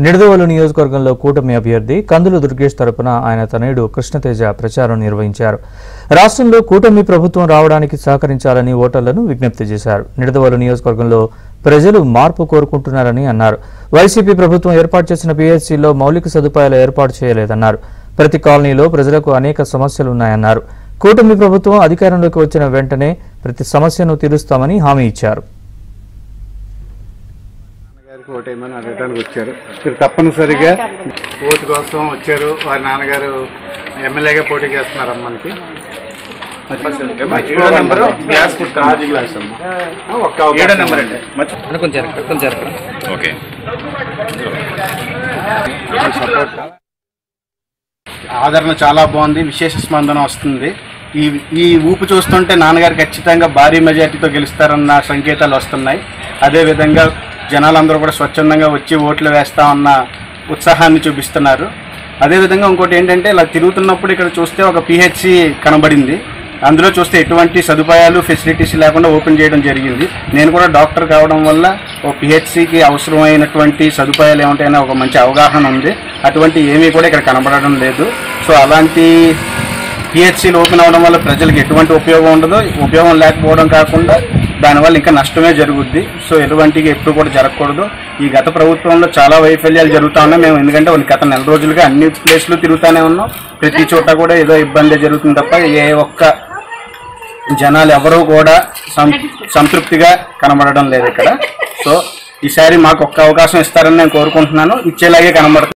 నిడదవోలు నియోజకవర్గంలో కూటమి అభ్యర్థి కందులు దుర్గేష్ తరపున ఆయన తనయుడు కృష్ణతేజ ప్రచారం నిర్వహించారు. రాష్ట్రంలో కూటమి ప్రభుత్వం రావడానికి సహకరించాలని ఓటర్లను విజ్ఞప్తి చేశారు. నిడదవోలు నియోజకవర్గంలో ప్రజలు మార్పు కోరుకుంటున్నారని అన్నారు. వైసీపీ ప్రభుత్వం ఏర్పాటు చేసిన పీహెచ్సీలో మౌలిక సదుపాయాలు ఏర్పాటు చేయలేదన్నారు. ప్రతి కాలనీలో ప్రజలకు అనేక సమస్యలున్నాయన్నారు. కూటమి ప్రభుత్వం అధికారంలోకి వచ్చిన వెంటనే ప్రతి సమస్యను తీరుస్తామని హామీ ఇచ్చారు. ఓటేమని అడగడానికి వచ్చారు. మీరు తప్పనిసరిగా ఓటు కోసం వచ్చారు. వారి నాన్నగారు ఎమ్మెల్యేగా పోటీ చేస్తున్నారు. అమ్మకి ఆదరణ చాలా బాగుంది. విశేష స్పందన వస్తుంది. ఈ ఊపు చూస్తుంటే నాన్నగారు ఖచ్చితంగా భారీ మెజార్టీతో గెలుస్తారన్న సంకేతాలు వస్తున్నాయి. అదేవిధంగా జనాలందరూ కూడా స్వచ్ఛందంగా వచ్చి ఓట్లు వేస్తామన్న ఉత్సాహాన్ని చూపిస్తున్నారు. అదేవిధంగా ఇంకోటి ఏంటంటే ఇలా తిరుగుతున్నప్పుడు ఇక్కడ చూస్తే ఒక పిహెచ్సి కనబడింది. అందులో చూస్తే ఎటువంటి సదుపాయాలు ఫెసిలిటీస్ లేకుండా ఓపెన్ చేయడం జరిగింది. నేను కూడా డాక్టర్ కావడం వల్ల ఒక పిహెచ్సికి అవసరమైనటువంటి సదుపాయాలు ఏమిటైనా ఒక మంచి అవగాహన ఉంది. అటువంటి ఏమీ కూడా ఇక్కడ కనబడడం లేదు. సో అలాంటి పిహెచ్సీలు ఓపెన్ అవ్వడం వల్ల ప్రజలకు ఎటువంటి ఉపయోగం ఉండదు. ఉపయోగం లేకపోవడం కాకుండా దానివల్ల ఇంకా నష్టమే జరుగుద్ది. సో ఎటువంటివి ఎప్పుడు కూడా జరగకూడదు. ఈ గత ప్రభుత్వంలో చాలా వైఫల్యాలు జరుగుతూ ఉన్నాయి. మేము ఎందుకంటే గత నెల రోజులుగా అన్ని ప్లేస్లు తిరుగుతూనే ఉన్నాం. ప్రతి చోట కూడా ఏదో ఇబ్బంది జరుగుతుంది తప్ప ఏ ఒక్క జనాలు ఎవరూ కూడా సంతృప్తిగా కనబడడం లేదు ఇక్కడ. సో ఈసారి మాకు ఒక్క అవకాశం ఇస్తారని నేను కోరుకుంటున్నాను. ఇచ్చేలాగే కనబడుతుంది.